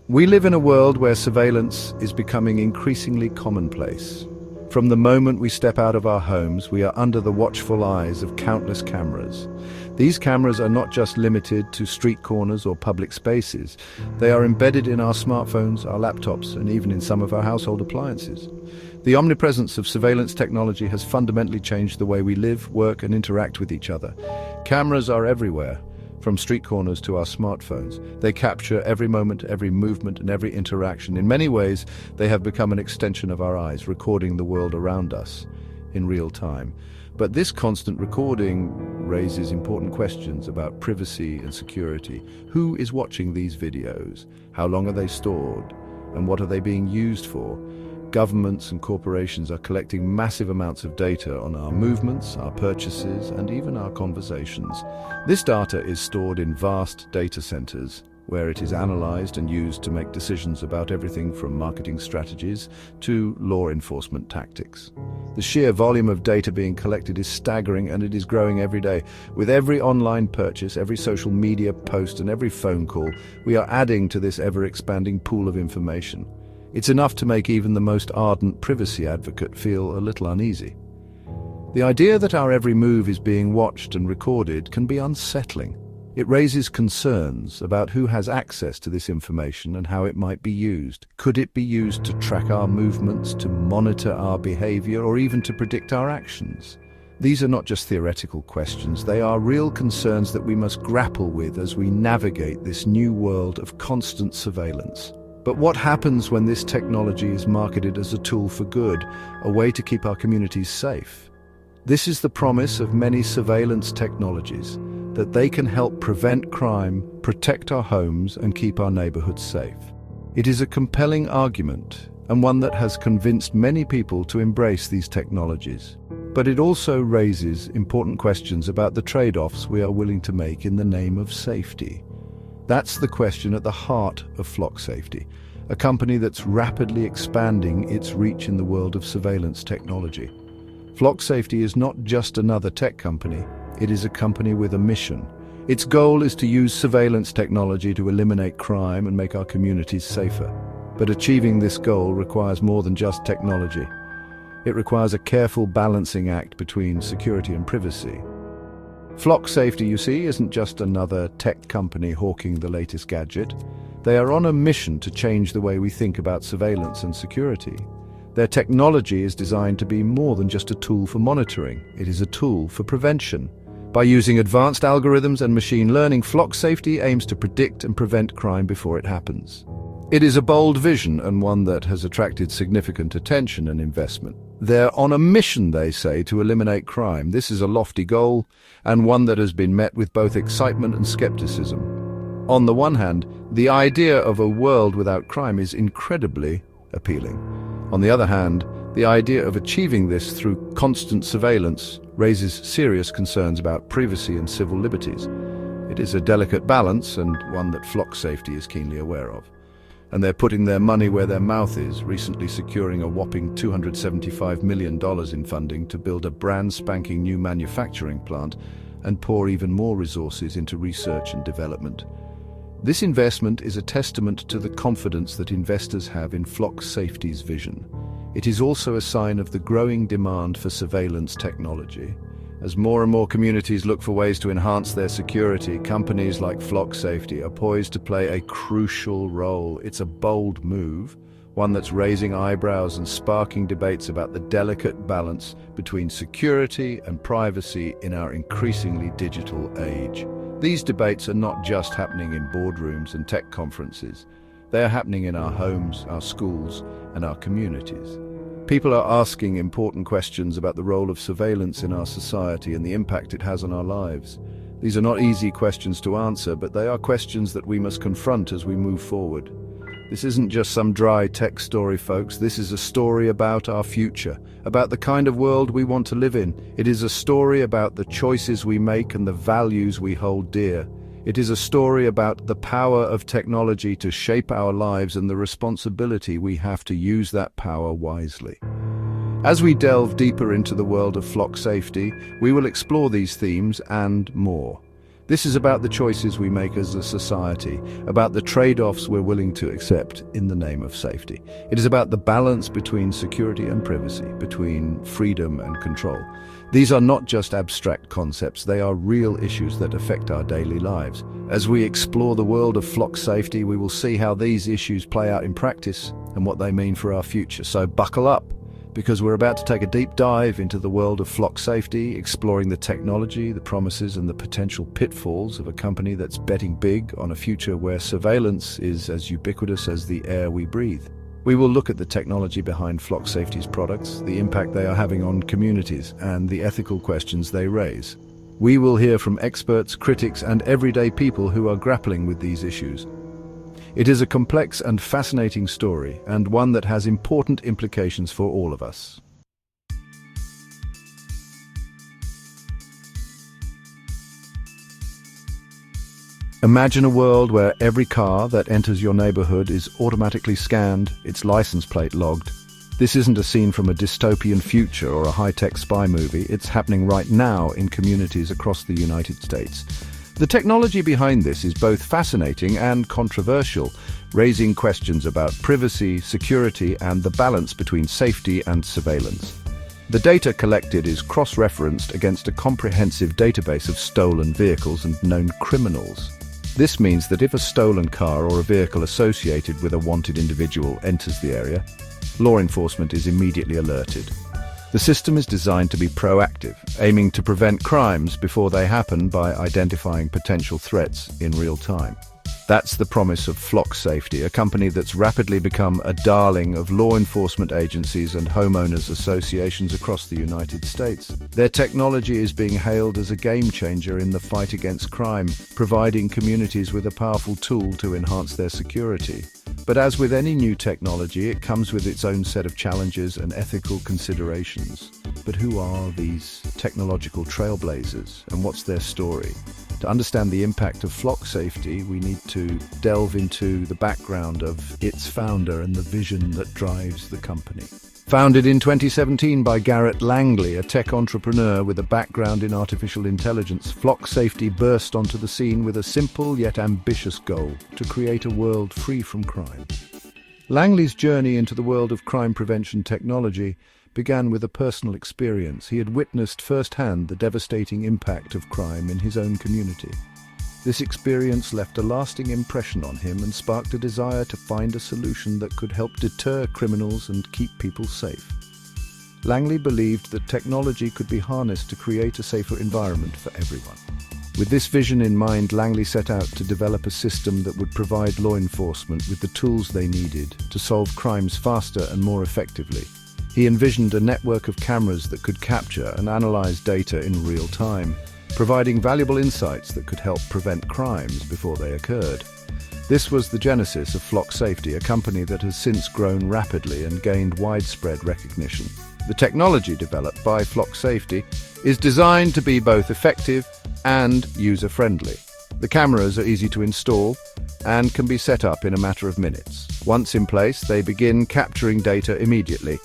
We live in a world where surveillance is becoming increasingly commonplace. From the moment we step out of our homes, we are under the watchful eyes of countless cameras. These cameras are not just limited to street corners or public spaces. They are embedded in our smartphones, our laptops, and even in some of our household appliances. The omnipresence of surveillance technology has fundamentally changed the way we live, work, and interact with each other. Cameras are everywhere, from street corners to our smartphones. They capture every moment, every movement, and every interaction. In many ways, they have become an extension of our eyes, recording the world around us in real time. But this constant recording raises important questions about privacy and security. Who is watching these videos? How long are they stored? And what are they being used for? Governments and corporations are collecting massive amounts of data on our movements, our purchases, and even our conversations. This data is stored in vast data centers, where it is analyzed and used to make decisions about everything from marketing strategies to law enforcement tactics. The sheer volume of data being collected is staggering, and it is growing every day. With every online purchase, every social media post, and every phone call, we are adding to this ever-expanding pool of information. It's enough to make even the most ardent privacy advocate feel a little uneasy. The idea that our every move is being watched and recorded can be unsettling. It raises concerns about who has access to this information and how it might be used. Could it be used to track our movements, to monitor our behavior, or even to predict our actions? These are not just theoretical questions, they are real concerns that we must grapple with as we navigate this new world of constant surveillance. But what happens when this technology is marketed as a tool for good, a way to keep our communities safe? This is the promise of many surveillance technologies, that they can help prevent crime, protect our homes, and keep our neighborhoods safe. It is a compelling argument, and one that has convinced many people to embrace these technologies. But it also raises important questions about the trade-offs we are willing to make in the name of safety. That's the question at the heart of Flock Safety, a company that's rapidly expanding its reach in the world of surveillance technology. Flock Safety is not just another tech company, it is a company with a mission. Its goal is to use surveillance technology to eliminate crime and make our communities safer. But achieving this goal requires more than just technology. It requires a careful balancing act between security and privacy. Flock Safety, you see, isn't just another tech company hawking the latest gadget. They are on a mission to change the way we think about surveillance and security. Their technology is designed to be more than just a tool for monitoring. It is a tool for prevention. By using advanced algorithms and machine learning, Flock Safety aims to predict and prevent crime before it happens. It is a bold vision, and one that has attracted significant attention and investment. They're on a mission, they say, to eliminate crime. This is a lofty goal, and one that has been met with both excitement and skepticism. On the one hand, the idea of a world without crime is incredibly appealing. On the other hand, the idea of achieving this through constant surveillance raises serious concerns about privacy and civil liberties. It is a delicate balance, and one that Flock Safety is keenly aware of. And they're putting their money where their mouth is, recently securing a whopping $275 million in funding to build a brand spanking new manufacturing plant and pour even more resources into research and development. This investment is a testament to the confidence that investors have in Flock Safety's vision. It is also a sign of the growing demand for surveillance technology. As more and more communities look for ways to enhance their security, companies like Flock Safety are poised to play a crucial role. It's a bold move, one that's raising eyebrows and sparking debates about the delicate balance between security and privacy in our increasingly digital age. These debates are not just happening in boardrooms and tech conferences. They are happening in our homes, our schools, and our communities. People are asking important questions about the role of surveillance in our society and the impact it has on our lives. These are not easy questions to answer, but they are questions that we must confront as we move forward. This isn't just some dry tech story, folks. This is a story about our future, about the kind of world we want to live in. It is a story about the choices we make and the values we hold dear. It is a story about the power of technology to shape our lives and the responsibility we have to use that power wisely. As we delve deeper into the world of Flock Safety, we will explore these themes and more. This is about the choices we make as a society, about the trade-offs we're willing to accept in the name of safety. It is about the balance between security and privacy, between freedom and control. These are not just abstract concepts, they are real issues that affect our daily lives. As we explore the world of flock safety, we will see how these issues play out in practice and what they mean for our future. So buckle up, because we're about to take a deep dive into the world of flock safety, exploring the technology, the promises and the potential pitfalls of a company that's betting big on a future where surveillance is as ubiquitous as the air we breathe. We will look at the technology behind flock safety's products, the impact they are having on communities, and the ethical questions they raise. We will hear from experts, critics, and everyday people who are grappling with these issues. It is a complex and fascinating story, and one that has important implications for all of us. Imagine a world where every car that enters your neighborhood is automatically scanned, its license plate logged. This isn't a scene from a dystopian future or a high-tech spy movie. It's happening right now in communities across the United States. The technology behind this is both fascinating and controversial, raising questions about privacy, security, and the balance between safety and surveillance. The data collected is cross-referenced against a comprehensive database of stolen vehicles and known criminals. This means that if a stolen car or a vehicle associated with a wanted individual enters the area, law enforcement is immediately alerted. The system is designed to be proactive, aiming to prevent crimes before they happen by identifying potential threats in real time. That's the promise of Flock Safety, a company that's rapidly become a darling of law enforcement agencies and homeowners associations across the United States. Their technology is being hailed as a game changer in the fight against crime, providing communities with a powerful tool to enhance their security. But as with any new technology, it comes with its own set of challenges and ethical considerations. But who are these technological trailblazers, and what's their story? To understand the impact of Flock Safety, we need to delve into the background of its founder and the vision that drives the company. Founded in 2017 by Garrett Langley, a tech entrepreneur with a background in artificial intelligence, Flock Safety burst onto the scene with a simple yet ambitious goal: to create a world free from crime. Langley's journey into the world of crime prevention technology began with a personal experience. He had witnessed firsthand the devastating impact of crime in his own community. This experience left a lasting impression on him and sparked a desire to find a solution that could help deter criminals and keep people safe. Langley believed that technology could be harnessed to create a safer environment for everyone. With this vision in mind, Langley set out to develop a system that would provide law enforcement with the tools they needed to solve crimes faster and more effectively. He envisioned a network of cameras that could capture and analyze data in real time, providing valuable insights that could help prevent crimes before they occurred. This was the genesis of Flock Safety, a company that has since grown rapidly and gained widespread recognition. The technology developed by Flock Safety is designed to be both effective and user-friendly. The cameras are easy to install and can be set up in a matter of minutes. Once in place, they begin capturing data immediately,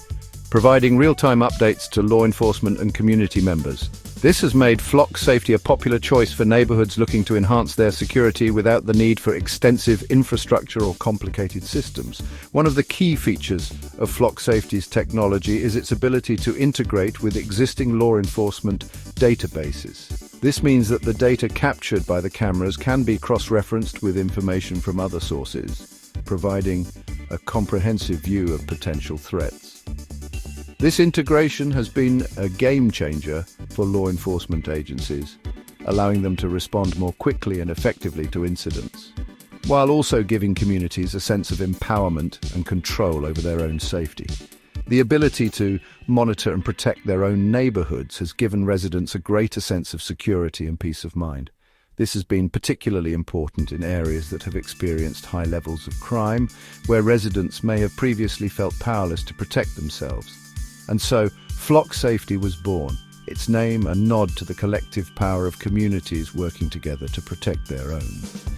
providing real-time updates to law enforcement and community members. This has made Flock Safety a popular choice for neighborhoods looking to enhance their security without the need for extensive infrastructure or complicated systems. One of the key features of Flock Safety's technology is its ability to integrate with existing law enforcement databases. This means that the data captured by the cameras can be cross-referenced with information from other sources, providing a comprehensive view of potential threats. This integration has been a game changer for law enforcement agencies, allowing them to respond more quickly and effectively to incidents, while also giving communities a sense of empowerment and control over their own safety. The ability to monitor and protect their own neighborhoods has given residents a greater sense of security and peace of mind. This has been particularly important in areas that have experienced high levels of crime, where residents may have previously felt powerless to protect themselves. And so, Flock Safety was born, its name a nod to the collective power of communities working together to protect their own.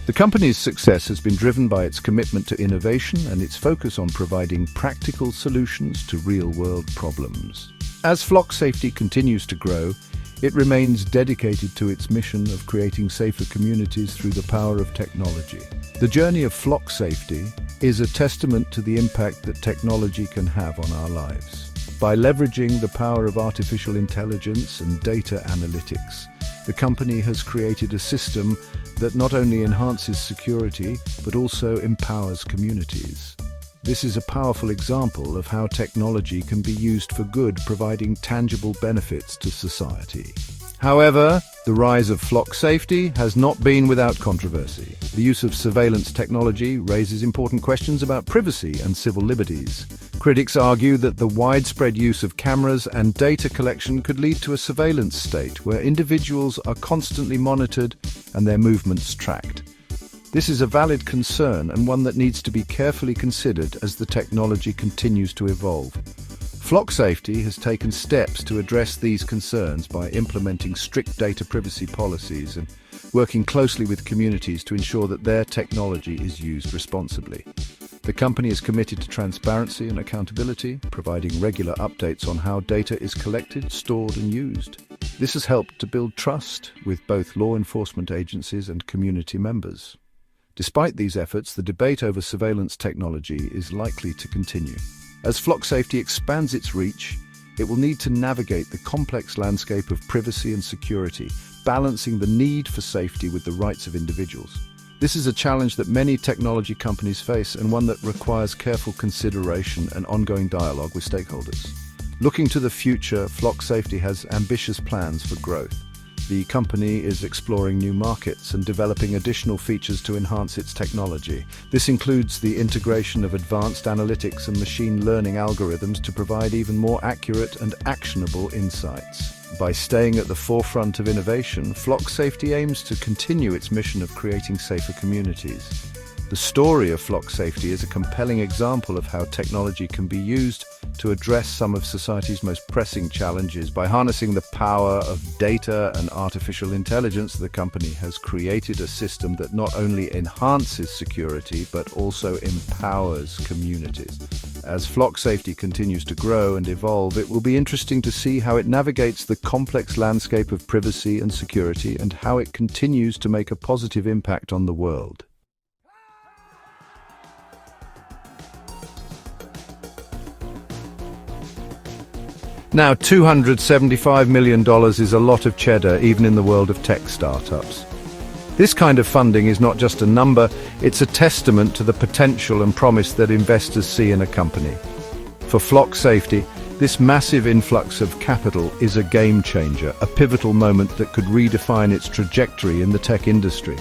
The company's success has been driven by its commitment to innovation and its focus on providing practical solutions to real-world problems. As Flock Safety continues to grow, It remains dedicated to its mission of creating safer communities through the power of technology. The journey of flock safety is a testament to the impact that technology can have on our lives. By leveraging the power of artificial intelligence and data analytics, the company has created a system that not only enhances security, but also empowers communities. This is a powerful example of how technology can be used for good, providing tangible benefits to society. However, the rise of flock safety has not been without controversy. The use of surveillance technology raises important questions about privacy and civil liberties. Critics argue that the widespread use of cameras and data collection could lead to a surveillance state where individuals are constantly monitored and their movements tracked. This is a valid concern and one that needs to be carefully considered as the technology continues to evolve. Flock Safety has taken steps to address these concerns by implementing strict data privacy policies and working closely with communities to ensure that their technology is used responsibly. The company is committed to transparency and accountability, providing regular updates on how data is collected, stored and used. This has helped to build trust with both law enforcement agencies and community members. Despite these efforts, the debate over surveillance technology is likely to continue. As flock safety expands its reach, it will need to navigate the complex landscape of privacy and security, balancing the need for safety with the rights of individuals. This is a challenge that many technology companies face and one that requires careful consideration and ongoing dialogue with stakeholders. Looking to the future, Flock Safety has ambitious plans for growth. The company is exploring new markets and developing additional features to enhance its technology. This includes the integration of advanced analytics and machine learning algorithms to provide even more accurate and actionable insights. By staying at the forefront of innovation, Flock Safety aims to continue its mission of creating safer communities. The story of Flock Safety is a compelling example of how technology can be used to address some of society's most pressing challenges. By harnessing the power of data and artificial intelligence, the company has created a system that not only enhances security, but also empowers communities. As Flock Safety continues to grow and evolve, it will be interesting to see how it navigates the complex landscape of privacy and security and how it continues to make a positive impact on the world. Now, $275 million is a lot of cheddar, even in the world of tech startups. This kind of funding is not just a number, it's a testament to the potential and promise that investors see in a company. For Flock Safety, this massive influx of capital is a game changer, a pivotal moment that could redefine its trajectory in the tech industry.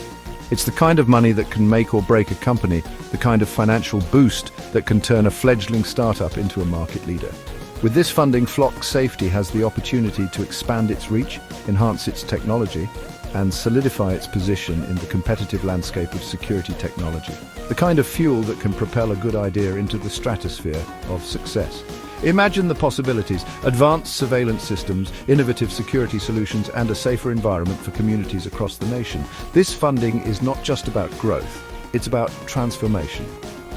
It's the kind of money that can make or break a company, the kind of financial boost that can turn a fledgling startup into a market leader. With this funding, Flock Safety has the opportunity to expand its reach, enhance its technology, and solidify its position in the competitive landscape of security technology. The kind of fuel that can propel a good idea into the stratosphere of success. Imagine the possibilities: advanced surveillance systems, innovative security solutions, and a safer environment for communities across the nation. This funding is not just about growth, it's about transformation.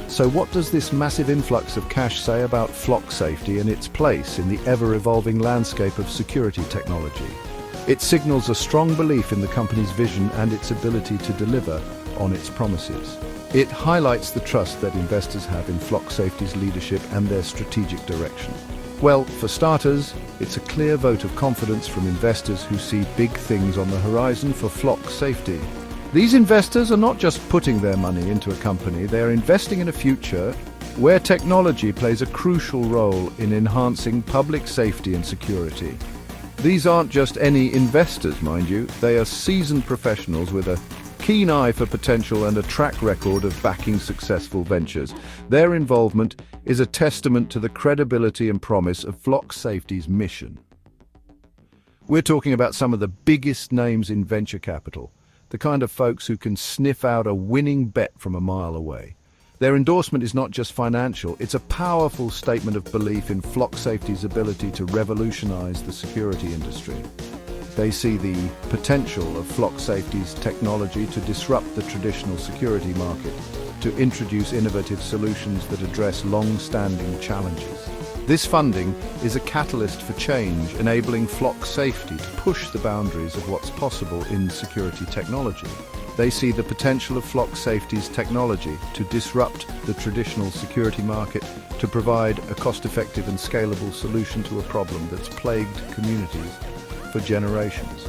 So what does this massive influx of cash say about Flock Safety and its place in the ever-evolving landscape of security technology? It signals a strong belief in the company's vision and its ability to deliver on its promises. It highlights the trust that investors have in Flock Safety's leadership and their strategic direction. Well, for starters, it's a clear vote of confidence from investors who see big things on the horizon for Flock Safety. These investors are not just putting their money into a company, they are investing in a future where technology plays a crucial role in enhancing public safety and security. These aren't just any investors, mind you, they are seasoned professionals with a keen eye for potential and a track record of backing successful ventures. Their involvement is a testament to the credibility and promise of Flock Safety's mission. We're talking about some of the biggest names in venture capital, the kind of folks who can sniff out a winning bet from a mile away. Their endorsement is not just financial, it's a powerful statement of belief in Flock Safety's ability to revolutionize the security industry. They see the potential of Flock Safety's technology to disrupt the traditional security market, to introduce innovative solutions that address long-standing challenges. This funding is a catalyst for change, enabling flock safety to push the boundaries of what's possible in security technology. They see the potential of flock safety's technology to disrupt the traditional security market, to provide a cost-effective and scalable solution to a problem that's plagued communities for generations.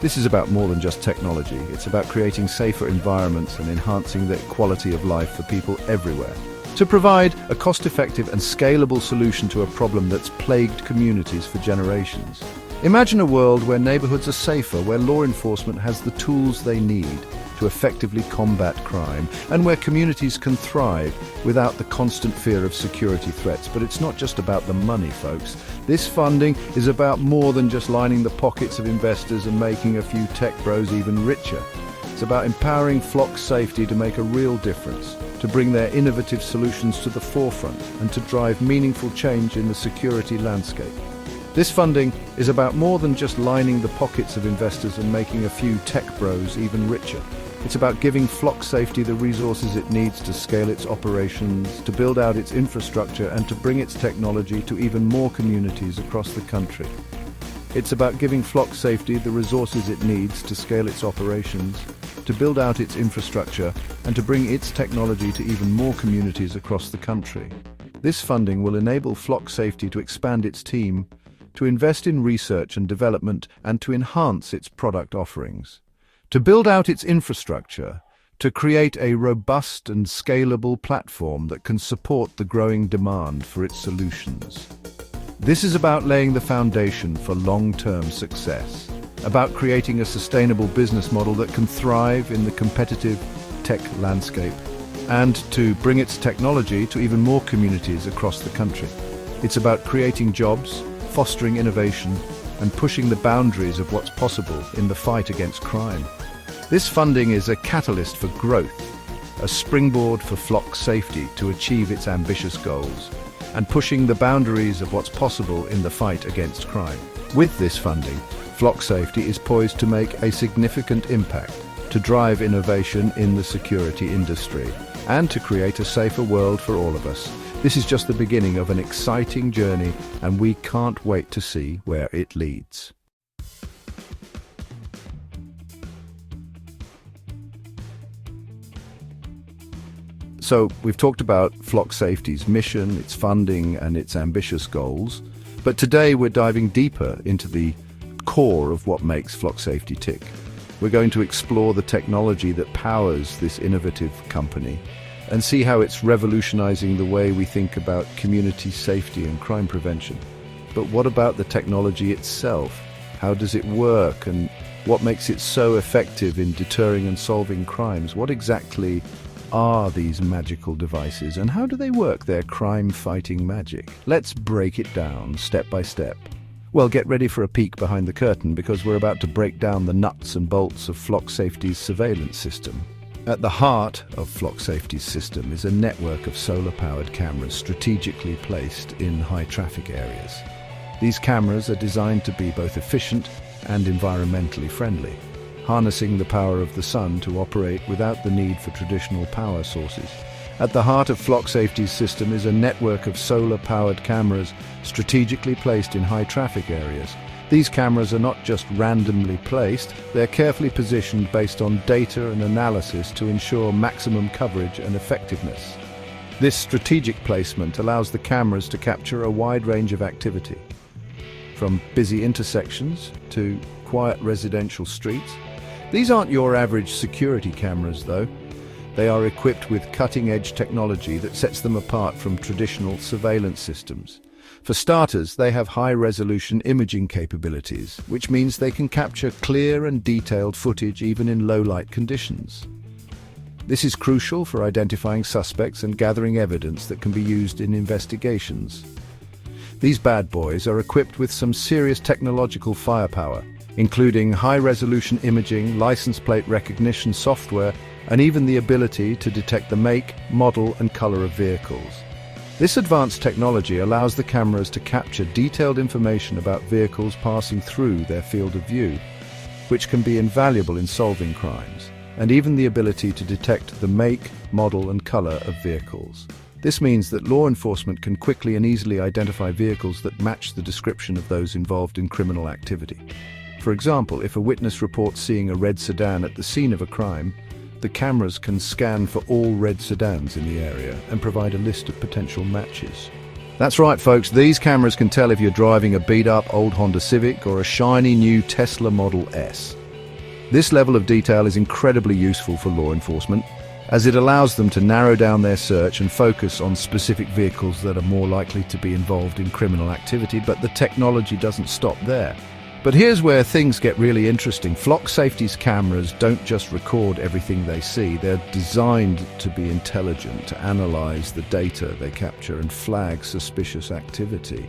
This is about more than just technology. It's about creating safer environments and enhancing the quality of life for people everywhere. To provide a cost-effective and scalable solution to a problem that's plagued communities for generations. Imagine a world where neighborhoods are safer, where law enforcement has the tools they need to effectively combat crime, and where communities can thrive without the constant fear of security threats. But it's not just about the money, folks. This funding is about more than just lining the pockets of investors and making a few tech bros even richer. It's about empowering flock safety to make a real difference, to bring their innovative solutions to the forefront, and to drive meaningful change in the security landscape. This funding is about more than just lining the pockets of investors and making a few tech bros even richer. It's about giving flock safety the resources it needs to scale its operations, to build out its infrastructure, and to bring its technology to even more communities across the country. It's about giving flock safety the resources it needs to scale its operations, to build out its infrastructure, and to bring its technology to even more communities across the country. This funding will enable flock safety to expand its team, to invest in research and development, and to enhance its product offerings, to build out its infrastructure, to create a robust and scalable platform that can support the growing demand for its solutions. This is about laying the foundation for long-term success, about creating a sustainable business model that can thrive in the competitive tech landscape, and to bring its technology to even more communities across the country. It's about creating jobs, fostering innovation, and pushing the boundaries of what's possible in the fight against crime. This funding is a catalyst for growth, a springboard for flock safety to achieve its ambitious goals, and pushing the boundaries of what's possible in the fight against crime. With this funding, flock safety is poised to make a significant impact, to drive innovation in the security industry, and to create a safer world for all of us. This is just the beginning of an exciting journey, and we can't wait to see where it leads. So we've talked about flock safety's mission, its funding, and its ambitious goals. But today we're diving deeper into the core of what makes flock safety tick. We're going to explore the technology that powers this innovative company and see how it's revolutionizing the way we think about community safety and crime prevention. But what about the technology itself? How does it work, and what makes it so effective in deterring and solving crimes? What exactly are these magical devices, and how do they work their crime-fighting magic? Let's break it down step by step. Well, get ready for a peek behind the curtain, because we're about to break down the nuts and bolts of flock safety's surveillance system. At the heart of flock safety's system is a network of solar-powered cameras strategically placed in high-traffic areas. These cameras are designed to be both efficient and environmentally friendly, harnessing the power of the sun to operate without the need for traditional power sources. At the heart of flock safety's system is a network of solar-powered cameras strategically placed in high-traffic areas. These cameras are not just randomly placed, they're carefully positioned based on data and analysis to ensure maximum coverage and effectiveness. This strategic placement allows the cameras to capture a wide range of activity, from busy intersections to quiet residential streets. These aren't your average security cameras, though. They are equipped with cutting-edge technology that sets them apart from traditional surveillance systems. For starters, they have high-resolution imaging capabilities, which means they can capture clear and detailed footage even in low-light conditions. This is crucial for identifying suspects and gathering evidence that can be used in investigations. These bad boys are equipped with some serious technological firepower, including high-resolution imaging, license plate recognition software, and even the ability to detect the make, model, and color of vehicles. This advanced technology allows the cameras to capture detailed information about vehicles passing through their field of view, which can be invaluable in solving crimes, and even the ability to detect the make, model, and color of vehicles. This means that law enforcement can quickly and easily identify vehicles that match the description of those involved in criminal activity. For example, if a witness reports seeing a red sedan at the scene of a crime, the cameras can scan for all red sedans in the area and provide a list of potential matches. That's right, folks, these cameras can tell if you're driving a beat-up old Honda Civic or a shiny new Tesla Model S. This level of detail is incredibly useful for law enforcement, as it allows them to narrow down their search and focus on specific vehicles that are more likely to be involved in criminal activity. But the technology doesn't stop there. But here's where things get really interesting. Flock Safety's cameras don't just record everything they see. They're designed to be intelligent, to analyze the data they capture and flag suspicious activity.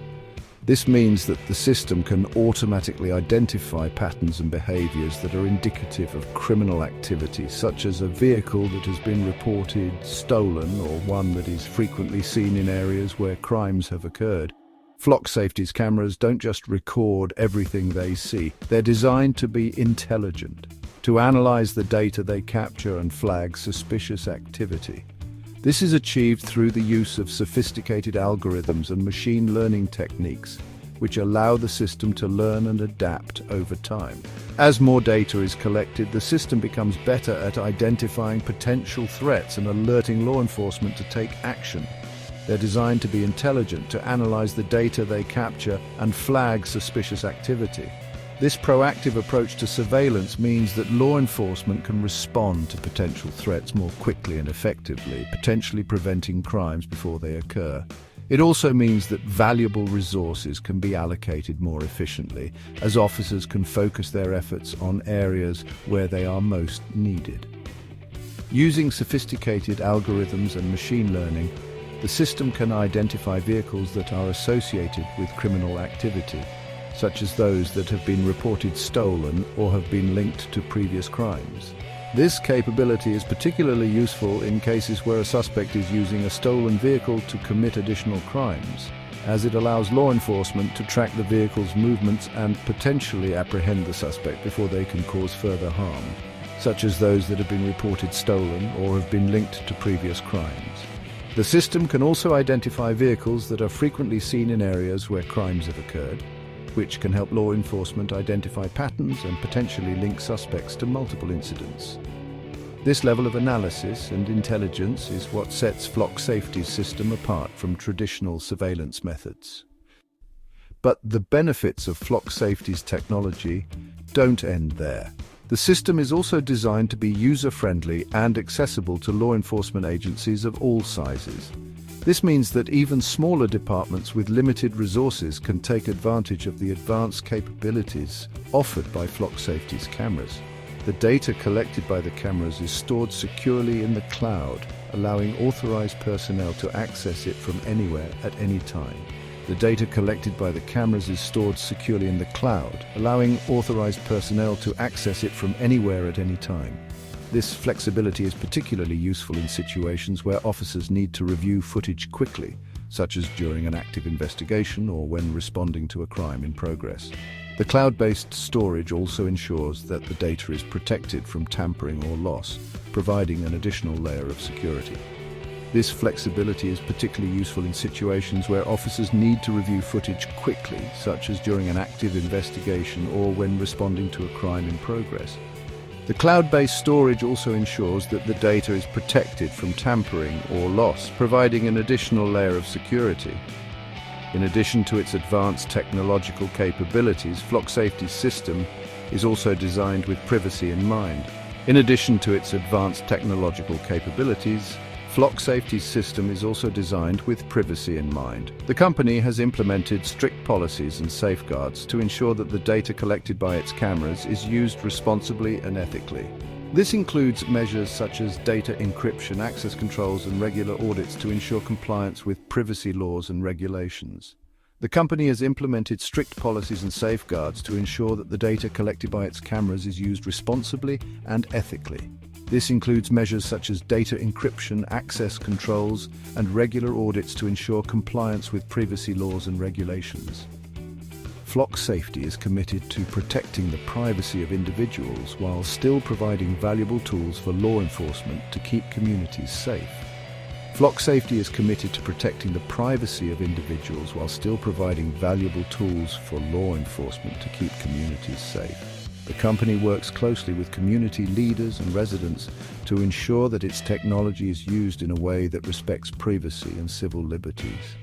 This means that the system can automatically identify patterns and behaviors that are indicative of criminal activity, such as a vehicle that has been reported stolen or one that is frequently seen in areas where crimes have occurred. Flock Safety's cameras don't just record everything they see. They're designed to be intelligent, to analyze the data they capture and flag suspicious activity. This is achieved through the use of sophisticated algorithms and machine learning techniques, which allow the system to learn and adapt over time. As more data is collected, the system becomes better at identifying potential threats and alerting law enforcement to take action. They're designed to be intelligent, to analyze the data they capture and flag suspicious activity. This proactive approach to surveillance means that law enforcement can respond to potential threats more quickly and effectively, potentially preventing crimes before they occur. It also means that valuable resources can be allocated more efficiently, as officers can focus their efforts on areas where they are most needed. Using sophisticated algorithms and machine learning, the system can identify vehicles that are associated with criminal activity, such as those that have been reported stolen or have been linked to previous crimes. This capability is particularly useful in cases where a suspect is using a stolen vehicle to commit additional crimes, as it allows law enforcement to track the vehicle's movements and potentially apprehend the suspect before they can cause further harm, such as those that have been reported stolen or have been linked to previous crimes. The system can also identify vehicles that are frequently seen in areas where crimes have occurred, which can help law enforcement identify patterns and potentially link suspects to multiple incidents. This level of analysis and intelligence is what sets Flock Safety's system apart from traditional surveillance methods. But the benefits of Flock Safety's technology don't end there. The system is also designed to be user-friendly and accessible to law enforcement agencies of all sizes. This means that even smaller departments with limited resources can take advantage of the advanced capabilities offered by Flock Safety's cameras. The data collected by the cameras is stored securely in the cloud, allowing authorized personnel to access it from anywhere at any time. The data collected by the cameras is stored securely in the cloud, allowing authorized personnel to access it from anywhere at any time. This flexibility is particularly useful in situations where officers need to review footage quickly, such as during an active investigation or when responding to a crime in progress. The cloud-based storage also ensures that the data is protected from tampering or loss, providing an additional layer of security. This flexibility is particularly useful in situations where officers need to review footage quickly, such as during an active investigation or when responding to a crime in progress. The cloud-based storage also ensures that the data is protected from tampering or loss, providing an additional layer of security. In addition to its advanced technological capabilities, Flock Safety's system is also designed with privacy in mind. Flock Safety's system is also designed with privacy in mind. The company has implemented strict policies and safeguards to ensure that the data collected by its cameras is used responsibly and ethically. This includes measures such as data encryption, access controls, and regular audits to ensure compliance with privacy laws and regulations. The company has implemented strict policies and safeguards to ensure that the data collected by its cameras is used responsibly and ethically. This includes measures such as data encryption, access controls, and regular audits to ensure compliance with privacy laws and regulations. Flock Safety is committed to protecting the privacy of individuals while still providing valuable tools for law enforcement to keep communities safe. Flock Safety is committed to protecting the privacy of individuals while still providing valuable tools for law enforcement to keep communities safe. The company works closely with community leaders and residents to ensure that its technology is used in a way that respects privacy and civil liberties.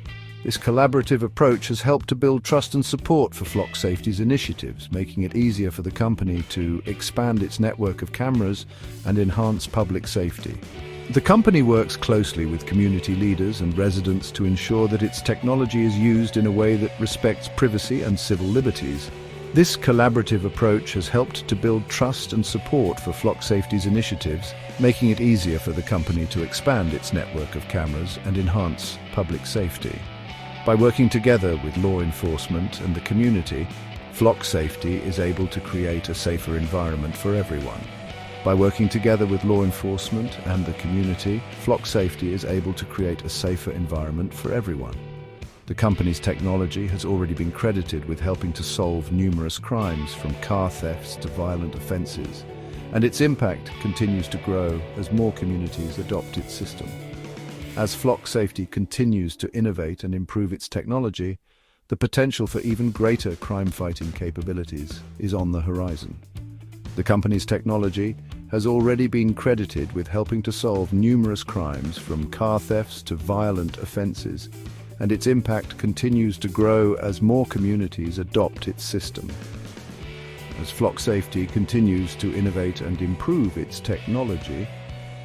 This collaborative approach has helped to build trust and support for Flock Safety's initiatives, making it easier for the company to expand its network of cameras and enhance public safety. The company works closely with community leaders and residents to ensure that its technology is used in a way that respects privacy and civil liberties. This collaborative approach has helped to build trust and support for Flock Safety's initiatives, making it easier for the company to expand its network of cameras and enhance public safety. By working together with law enforcement and the community, Flock Safety is able to create a safer environment for everyone. By working together with law enforcement and the community, Flock Safety is able to create a safer environment for everyone. The company's technology has already been credited with helping to solve numerous crimes, from car thefts to violent offences, and its impact continues to grow as more communities adopt its system. As Flock Safety continues to innovate and improve its technology, the potential for even greater crime-fighting capabilities is on the horizon. The company's technology has already been credited with helping to solve numerous crimes, from car thefts to violent offences, and its impact continues to grow as more communities adopt its system. As Flock Safety continues to innovate and improve its technology,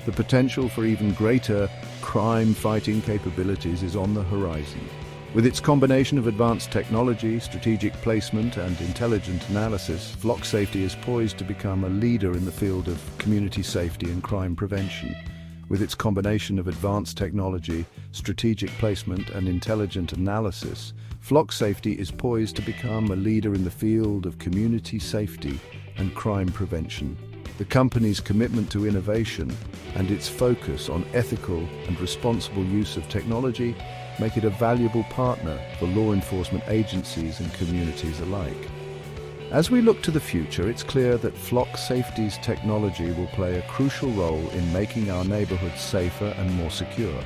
the potential for even greater crime-fighting capabilities is on the horizon. With its combination of advanced technology, strategic placement, and intelligent analysis, Flock Safety is poised to become a leader in the field of community safety and crime prevention. With its combination of advanced technology, strategic placement, and intelligent analysis, Flock Safety is poised to become a leader in the field of community safety and crime prevention. The company's commitment to innovation and its focus on ethical and responsible use of technology make it a valuable partner for law enforcement agencies and communities alike. As we look to the future, it's clear that Flock Safety's technology will play a crucial role in making our neighborhoods safer and more secure.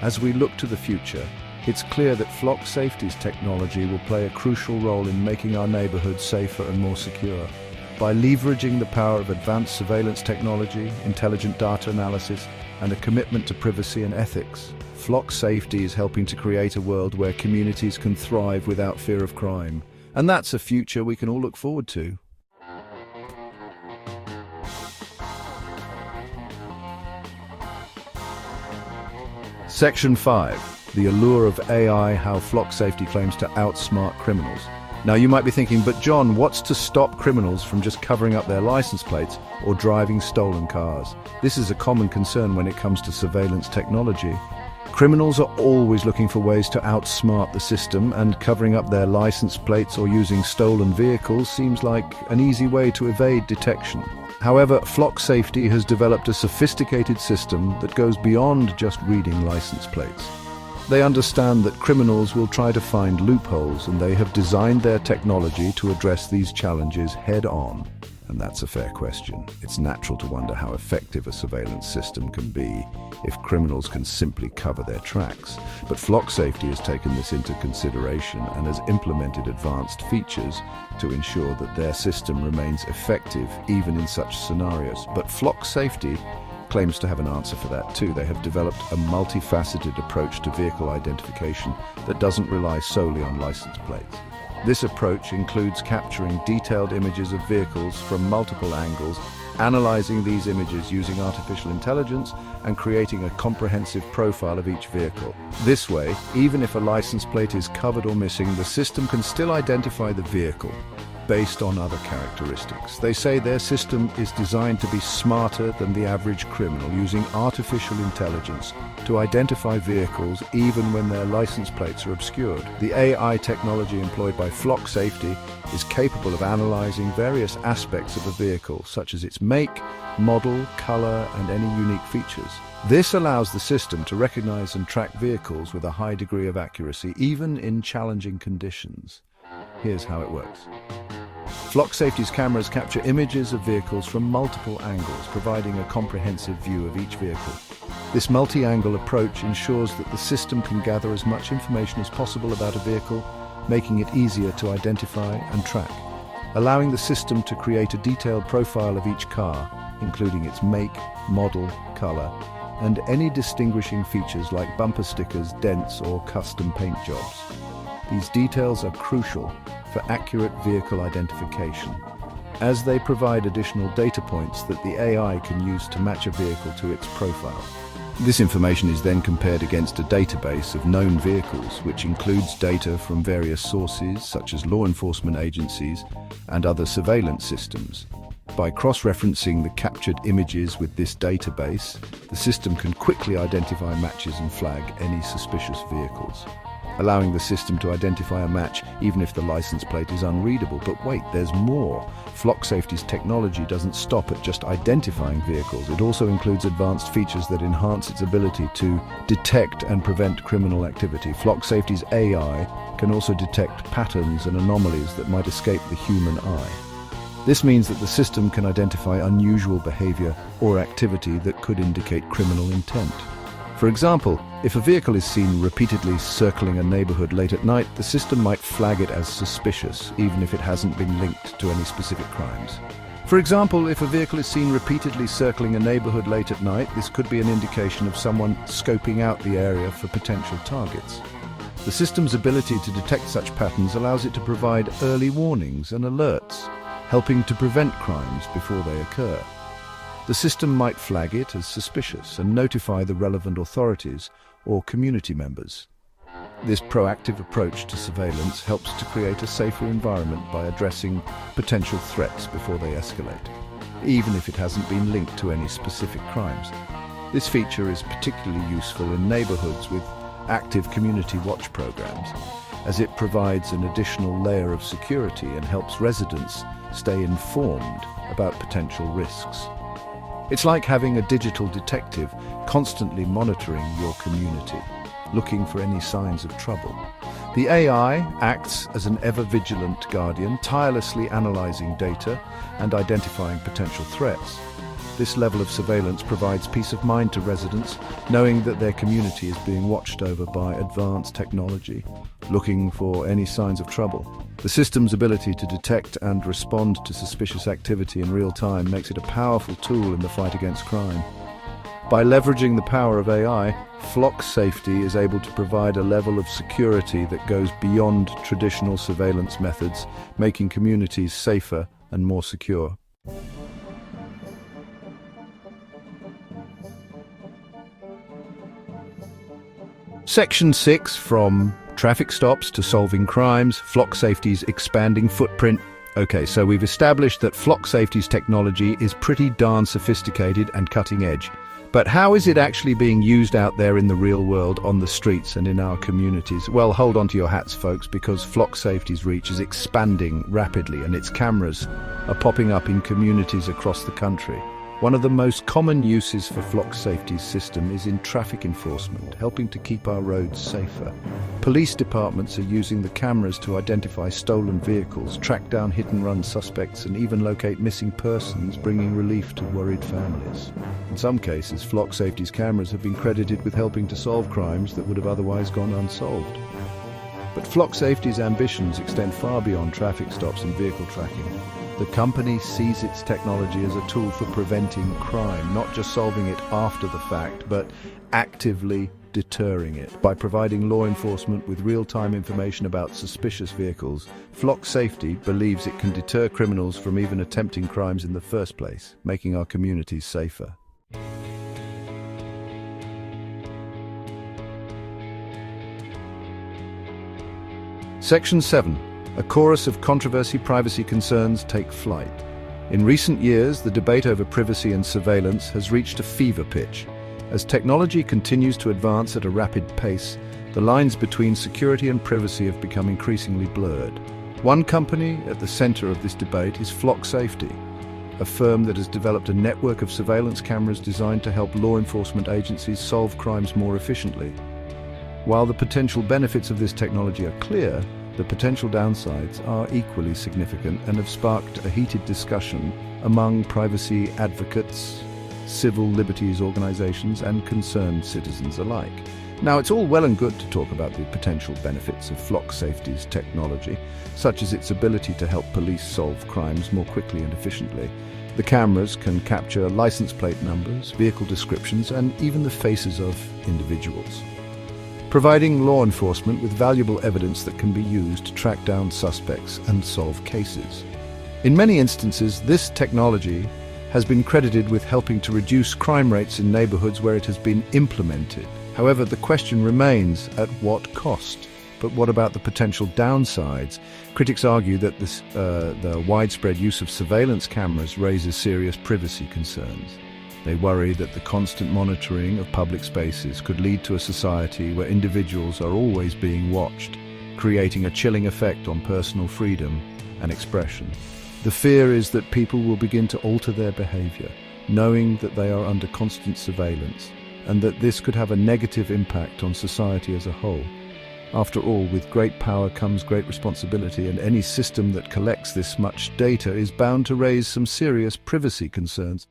As we look to the future, it's clear that Flock Safety's technology will play a crucial role in making our neighborhoods safer and more secure. By leveraging the power of advanced surveillance technology, intelligent data analysis, and a commitment to privacy and ethics, Flock Safety is helping to create a world where communities can thrive without fear of crime. And that's a future we can all look forward to. Section 5. The allure of AI, how Flock Safety claims to outsmart criminals. Now you might be thinking, but John, what's to stop criminals from just covering up their license plates or driving stolen cars? This is a common concern when it comes to surveillance technology. Criminals are always looking for ways to outsmart the system, and covering up their license plates or using stolen vehicles seems like an easy way to evade detection. However, Flock Safety has developed a sophisticated system that goes beyond just reading license plates. They understand that criminals will try to find loopholes, and they have designed their technology to address these challenges head-on. And that's a fair question. It's natural to wonder how effective a surveillance system can be if criminals can simply cover their tracks. But Flock Safety has taken this into consideration and has implemented advanced features to ensure that their system remains effective even in such scenarios. But Flock Safety claims to have an answer for that too. They have developed a multifaceted approach to vehicle identification that doesn't rely solely on license plates. This approach includes capturing detailed images of vehicles from multiple angles, analyzing these images using artificial intelligence, and creating a comprehensive profile of each vehicle. This way, even if a license plate is covered or missing, the system can still identify the vehicle based on other characteristics. They say their system is designed to be smarter than the average criminal, using artificial intelligence to identify vehicles even when their license plates are obscured. The AI technology employed by Flock Safety is capable of analyzing various aspects of a vehicle, such as its make, model, color, and any unique features. This allows the system to recognize and track vehicles with a high degree of accuracy, even in challenging conditions. Here's how it works. Flock Safety's cameras capture images of vehicles from multiple angles, providing a comprehensive view of each vehicle. This multi-angle approach ensures that the system can gather as much information as possible about a vehicle, making it easier to identify and track, allowing the system to create a detailed profile of each car, including its make, model, color, and any distinguishing features like bumper stickers, dents, or custom paint jobs. These details are crucial for accurate vehicle identification, as they provide additional data points that the AI can use to match a vehicle to its profile. This information is then compared against a database of known vehicles, which includes data from various sources such as law enforcement agencies and other surveillance systems. By cross-referencing the captured images with this database, the system can quickly identify matches and flag any suspicious vehicles, allowing the system to identify a match even if the license plate is unreadable. But wait, there's more. Flock Safety's technology doesn't stop at just identifying vehicles. It also includes advanced features that enhance its ability to detect and prevent criminal activity. Flock Safety's AI can also detect patterns and anomalies that might escape the human eye. This means that the system can identify unusual behavior or activity that could indicate criminal intent. For example, if a vehicle is seen repeatedly circling a neighborhood late at night, the system might flag it as suspicious, even if it hasn't been linked to any specific crimes. For example, if a vehicle is seen repeatedly circling a neighborhood late at night, this could be an indication of someone scoping out the area for potential targets. The system's ability to detect such patterns allows it to provide early warnings and alerts, helping to prevent crimes before they occur. The system might flag it as suspicious and notify the relevant authorities or community members. This proactive approach to surveillance helps to create a safer environment by addressing potential threats before they escalate, even if it hasn't been linked to any specific crimes. This feature is particularly useful in neighborhoods with active community watch programs, as it provides an additional layer of security and helps residents stay informed about potential risks. It's like having a digital detective constantly monitoring your community, looking for any signs of trouble. The AI acts as an ever-vigilant guardian, tirelessly analyzing data and identifying potential threats. This level of surveillance provides peace of mind to residents, knowing that their community is being watched over by advanced technology, looking for any signs of trouble. The system's ability to detect and respond to suspicious activity in real time makes it a powerful tool in the fight against crime. By leveraging the power of AI, Flock Safety is able to provide a level of security that goes beyond traditional surveillance methods, making communities safer and more secure. Section 6, from traffic stops to solving crimes, Flock Safety's expanding footprint. Okay, so we've established that Flock Safety's technology is pretty darn sophisticated and cutting edge. But how is it actually being used out there in the real world, on the streets and in our communities? Well, hold on to your hats, folks, because Flock Safety's reach is expanding rapidly and its cameras are popping up in communities across the country. One of the most common uses for Flock Safety's system is in traffic enforcement, helping to keep our roads safer. Police departments are using the cameras to identify stolen vehicles, track down hit-and-run suspects, and even locate missing persons, bringing relief to worried families. In some cases, Flock Safety's cameras have been credited with helping to solve crimes that would have otherwise gone unsolved. But Flock Safety's ambitions extend far beyond traffic stops and vehicle tracking. The company sees its technology as a tool for preventing crime, not just solving it after the fact, but actively deterring it. By providing law enforcement with real-time information about suspicious vehicles, Flock Safety believes it can deter criminals from even attempting crimes in the first place, making our communities safer. Section 7. A chorus of controversy privacy concerns take flight. In recent years, the debate over privacy and surveillance has reached a fever pitch. As technology continues to advance at a rapid pace, the lines between security and privacy have become increasingly blurred. One company at the center of this debate is Flock Safety, a firm that has developed a network of surveillance cameras designed to help law enforcement agencies solve crimes more efficiently. While the potential benefits of this technology are clear, the potential downsides are equally significant and have sparked a heated discussion among privacy advocates, civil liberties organizations, and concerned citizens alike. Now, it's all well and good to talk about the potential benefits of flock safety's technology, such as its ability to help police solve crimes more quickly and efficiently. The cameras can capture license plate numbers, vehicle descriptions, and even the faces of individuals, providing law enforcement with valuable evidence that can be used to track down suspects and solve cases. In many instances, this technology has been credited with helping to reduce crime rates in neighborhoods where it has been implemented. However, the question remains, at what cost? But what about the potential downsides? Critics argue that the widespread use of surveillance cameras raises serious privacy concerns. They worry that the constant monitoring of public spaces could lead to a society where individuals are always being watched, creating a chilling effect on personal freedom and expression. The fear is that people will begin to alter their behavior, knowing that they are under constant surveillance, and that this could have a negative impact on society as a whole. After all, with great power comes great responsibility, and any system that collects this much data is bound to raise some serious privacy concerns.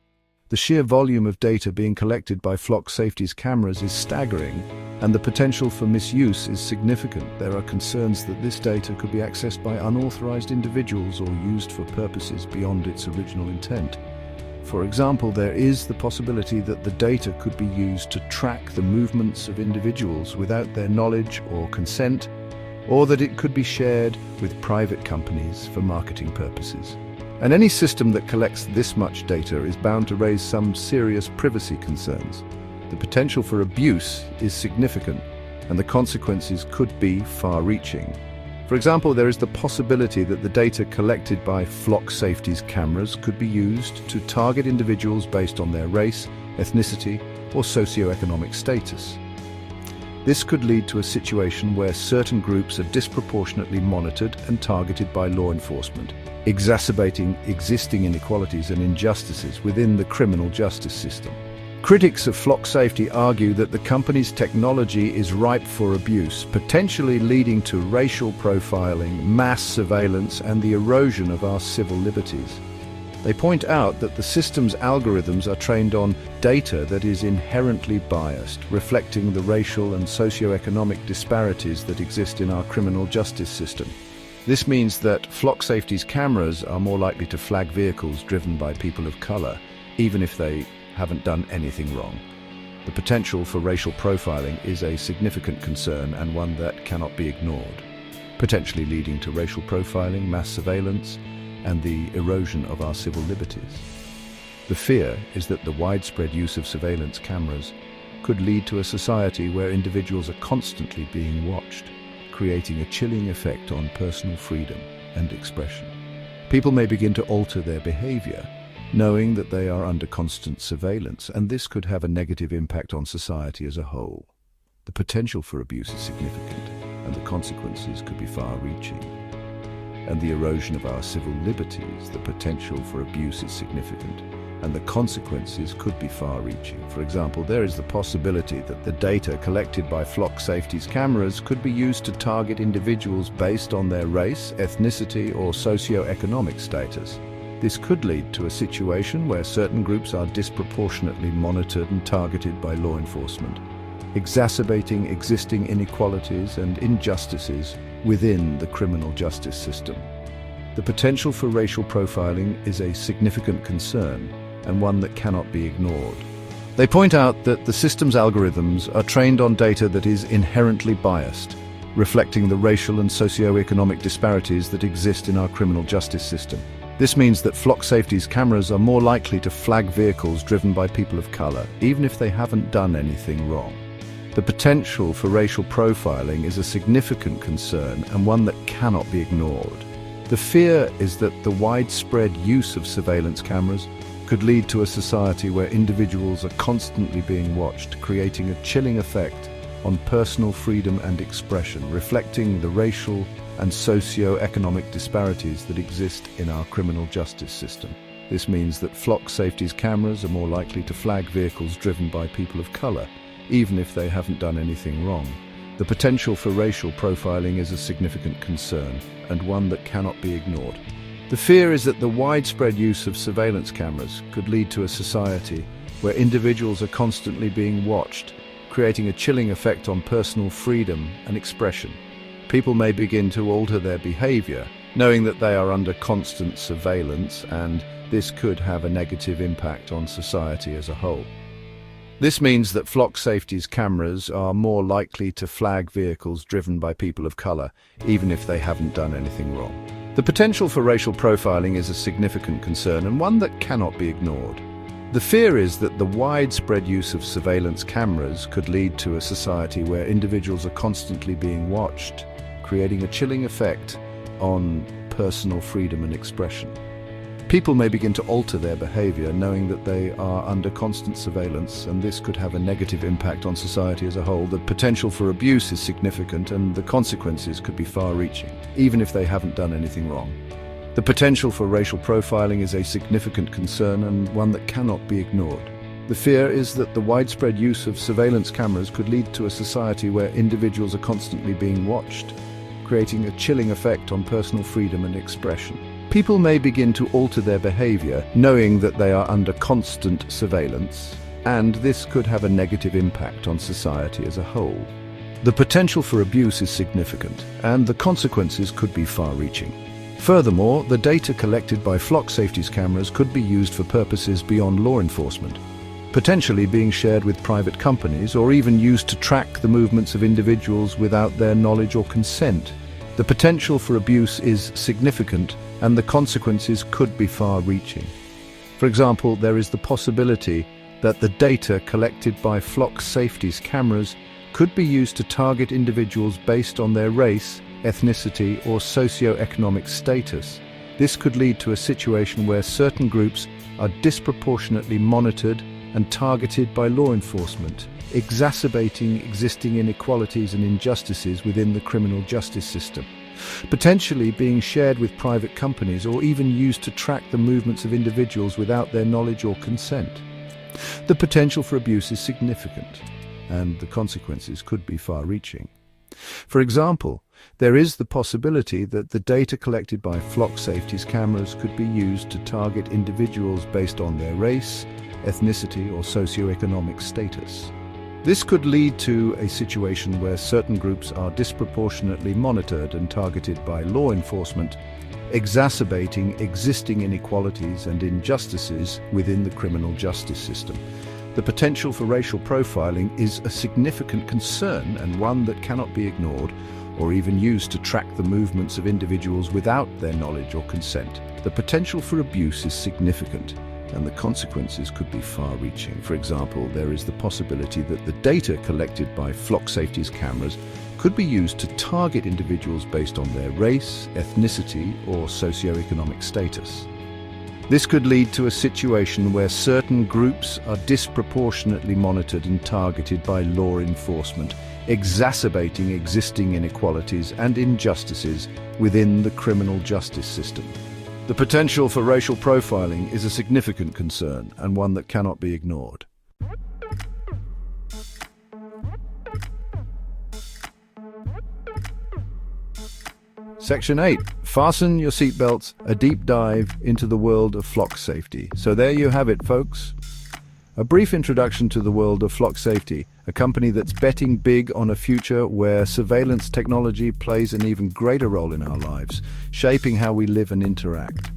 The sheer volume of data being collected by flock safety's cameras is staggering, and the potential for misuse is significant. There are concerns that this data could be accessed by unauthorized individuals or used for purposes beyond its original intent. For example, there is the possibility that the data could be used to track the movements of individuals without their knowledge or consent, or that it could be shared with private companies for marketing purposes. And any system that collects this much data is bound to raise some serious privacy concerns. The potential for abuse is significant, and the consequences could be far-reaching. For example, there is the possibility that the data collected by flock safety's cameras could be used to target individuals based on their race, ethnicity, or socioeconomic status. This could lead to a situation where certain groups are disproportionately monitored and targeted by law enforcement, exacerbating existing inequalities and injustices within the criminal justice system. Critics of flock safety argue that the company's technology is ripe for abuse, potentially leading to racial profiling, mass surveillance, and the erosion of our civil liberties. They point out that the system's algorithms are trained on data that is inherently biased, reflecting the racial and socioeconomic disparities that exist in our criminal justice system. This means that flock safety's cameras are more likely to flag vehicles driven by people of color, even if they haven't done anything wrong. The potential for racial profiling is a significant concern and one that cannot be ignored, potentially leading to racial profiling, mass surveillance, and the erosion of our civil liberties. The fear is that the widespread use of surveillance cameras could lead to a society where individuals are constantly being watched, creating a chilling effect on personal freedom and expression. People may begin to alter their behavior, knowing that they are under constant surveillance, and this could have a negative impact on society as a whole. The potential for abuse is significant, and the consequences could be far-reaching. And the erosion of our civil liberties, the potential for abuse is significant, and the consequences could be far-reaching. For example, there is the possibility that the data collected by flock safety's cameras could be used to target individuals based on their race, ethnicity, or socio-economic status. This could lead to a situation where certain groups are disproportionately monitored and targeted by law enforcement, exacerbating existing inequalities and injustices within the criminal justice system. The potential for racial profiling is a significant concern and one that cannot be ignored. They point out that the system's algorithms are trained on data that is inherently biased, reflecting the racial and socio-economic disparities that exist in our criminal justice system. This means that flock safety's cameras are more likely to flag vehicles driven by people of color, even if they haven't done anything wrong. The potential for racial profiling is a significant concern and one that cannot be ignored. The fear is that the widespread use of surveillance cameras could lead to a society where individuals are constantly being watched, creating a chilling effect on personal freedom and expression, reflecting the racial and socio-economic disparities that exist in our criminal justice system. This means that flock safety's cameras are more likely to flag vehicles driven by people of color, even if they haven't done anything wrong. The potential for racial profiling is a significant concern, and one that cannot be ignored. The fear is that the widespread use of surveillance cameras could lead to a society where individuals are constantly being watched, creating a chilling effect on personal freedom and expression. People may begin to alter their behavior, knowing that they are under constant surveillance, and this could have a negative impact on society as a whole. This means that flock safety's cameras are more likely to flag vehicles driven by people of color, even if they haven't done anything wrong. The potential for racial profiling is a significant concern and one that cannot be ignored. The fear is that the widespread use of surveillance cameras could lead to a society where individuals are constantly being watched, creating a chilling effect on personal freedom and expression. People may begin to alter their behavior, knowing that they are under constant surveillance, and this could have a negative impact on society as a whole. The potential for abuse is significant, and the consequences could be far-reaching, even if they haven't done anything wrong. The potential for racial profiling is a significant concern and one that cannot be ignored. The fear is that the widespread use of surveillance cameras could lead to a society where individuals are constantly being watched, creating a chilling effect on personal freedom and expression. People may begin to alter their behavior, knowing that they are under constant surveillance, and this could have a negative impact on society as a whole. The potential for abuse is significant, and the consequences could be far-reaching. Furthermore, the data collected by flock safety's cameras could be used for purposes beyond law enforcement, potentially being shared with private companies or even used to track the movements of individuals without their knowledge or consent. The potential for abuse is significant, and the consequences could be far-reaching. For example, there is the possibility that the data collected by flock safety's cameras could be used to target individuals based on their race, ethnicity, or socio-economic status. This could lead to a situation where certain groups are disproportionately monitored and targeted by law enforcement, exacerbating existing inequalities and injustices within the criminal justice system. Potentially being shared with private companies or even used to track the movements of individuals without their knowledge or consent. The potential for abuse is significant, and the consequences could be far-reaching. For example, there is the possibility that the data collected by flock safety's cameras could be used to target individuals based on their race, ethnicity, or socio-economic status. This could lead to a situation where certain groups are disproportionately monitored and targeted by law enforcement, exacerbating existing inequalities and injustices within the criminal justice system. The potential for racial profiling is a significant concern and one that cannot be ignored or even used to track the movements of individuals without their knowledge or consent. The potential for abuse is significant, and the consequences could be far-reaching. For example, there is the possibility that the data collected by flock safety's cameras could be used to target individuals based on their race, ethnicity, or socio-economic status. This could lead to a situation where certain groups are disproportionately monitored and targeted by law enforcement, exacerbating existing inequalities and injustices within the criminal justice system. The potential for racial profiling is a significant concern and one that cannot be ignored. Section 8. Fasten your seatbelts, a deep dive into the world of flock safety. So there you have it, folks. A brief introduction to the world of flock safety, a company that's betting big on a future where surveillance technology plays an even greater role in our lives, shaping how we live and interact.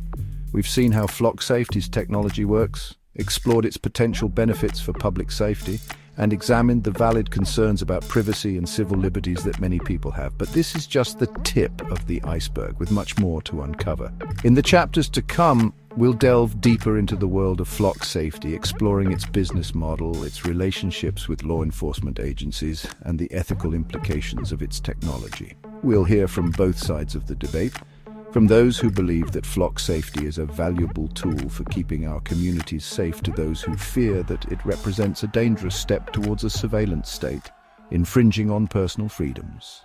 We've seen how flock safety's technology works, explored its potential benefits for public safety, and examined the valid concerns about privacy and civil liberties that many people have. But this is just the tip of the iceberg, with much more to uncover. In the chapters to come, we'll delve deeper into the world of flock safety, exploring its business model, its relationships with law enforcement agencies, and the ethical implications of its technology. We'll hear from both sides of the debate, from those who believe that flock safety is a valuable tool for keeping our communities safe to those who fear that it represents a dangerous step towards a surveillance state, infringing on personal freedoms.